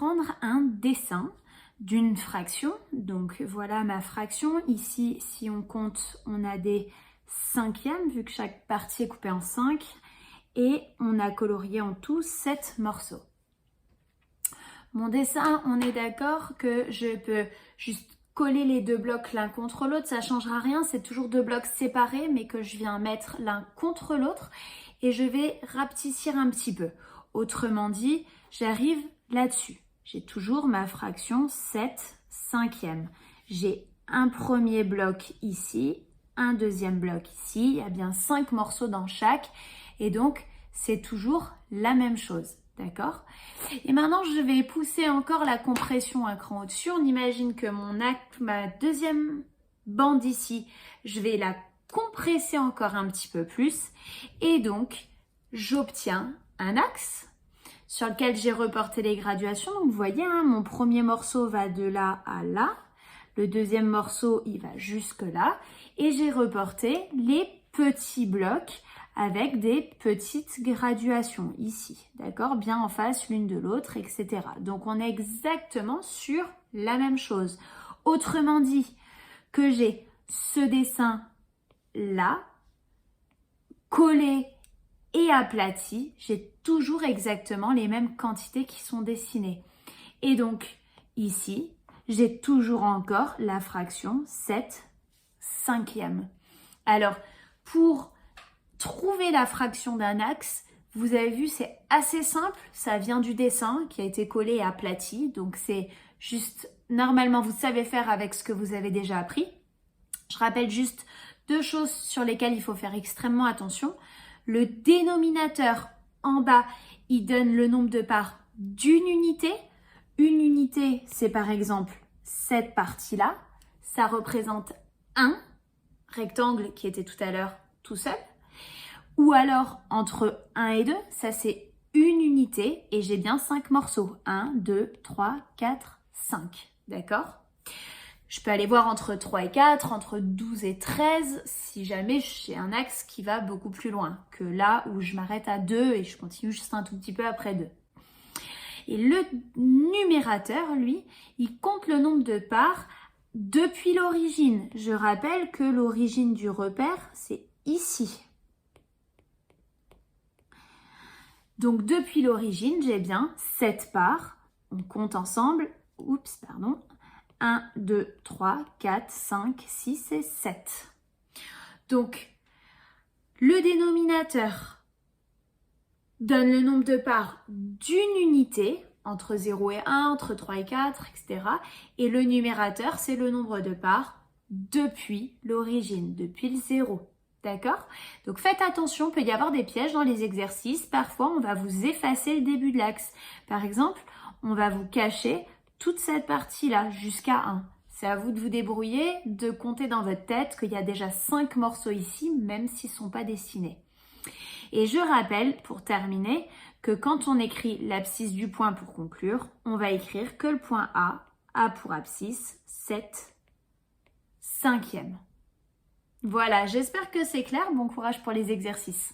prendre un dessin d'une fraction. Donc voilà ma fraction. Ici, si on compte, on a des cinquièmes vu que chaque partie est coupée en 5 et on a colorié en tout 7 morceaux. Mon dessin, on est d'accord que je peux juste coller les deux blocs l'un contre l'autre, ça ne changera rien, c'est toujours deux blocs séparés mais que je viens mettre l'un contre l'autre et je vais rapetissir un petit peu. Autrement dit, j'arrive là-dessus. J'ai toujours ma fraction 7 cinquièmes. J'ai un premier bloc ici, un deuxième bloc ici, il y a bien 5 morceaux dans chaque et donc c'est toujours la même chose. D'accord? Et maintenant, je vais pousser encore la compression un cran au-dessus. On imagine que ma deuxième bande ici, je vais la compresser encore un petit peu plus. Et donc, j'obtiens un axe sur lequel j'ai reporté les graduations. Donc, vous voyez, hein, mon premier morceau va de là à là. Le deuxième morceau, il va jusque là. Et j'ai reporté les petits blocs avec des petites graduations ici, d'accord, bien en face l'une de l'autre, etc. Donc on est exactement sur la même chose. Autrement dit, que j'ai ce dessin là, collé et aplati, j'ai toujours exactement les mêmes quantités qui sont dessinées. Et donc ici, j'ai toujours encore la fraction 7 cinquièmes. Alors, pour trouver la fraction d'un axe, vous avez vu, c'est assez simple. Ça vient du dessin qui a été collé et aplati. Donc, c'est juste, normalement, vous savez faire avec ce que vous avez déjà appris. Je rappelle juste deux choses sur lesquelles il faut faire extrêmement attention. Le dénominateur en bas, il donne le nombre de parts d'une unité. Une unité, c'est par exemple cette partie-là. Ça représente un rectangle qui était tout à l'heure tout seul. Ou alors, entre 1 et 2, ça c'est une unité et j'ai bien 5 morceaux. 1, 2, 3, 4, 5. D'accord? Je peux aller voir entre 3 et 4, entre 12 et 13, si jamais j'ai un axe qui va beaucoup plus loin que là où je m'arrête à 2 et je continue juste un tout petit peu après 2. Et le numérateur, lui, il compte le nombre de parts depuis l'origine. Je rappelle que l'origine du repère, c'est ici. Donc, depuis l'origine, j'ai bien 7 parts. On compte ensemble. 1, 2, 3, 4, 5, 6 et 7. Donc, le dénominateur donne le nombre de parts d'une unité, entre 0 et 1, entre 3 et 4, etc. Et le numérateur, c'est le nombre de parts depuis l'origine, depuis le 0. D'accord? Donc faites attention, il peut y avoir des pièges dans les exercices. Parfois, on va vous effacer le début de l'axe. Par exemple, on va vous cacher toute cette partie-là jusqu'à 1. C'est à vous de vous débrouiller, de compter dans votre tête qu'il y a déjà 5 morceaux ici, même s'ils ne sont pas dessinés. Et je rappelle, pour terminer, que quand on écrit l'abscisse du point pour conclure, on va écrire que le point A pour abscisse 7 cinquièmes. Voilà, j'espère que c'est clair. Bon courage pour les exercices.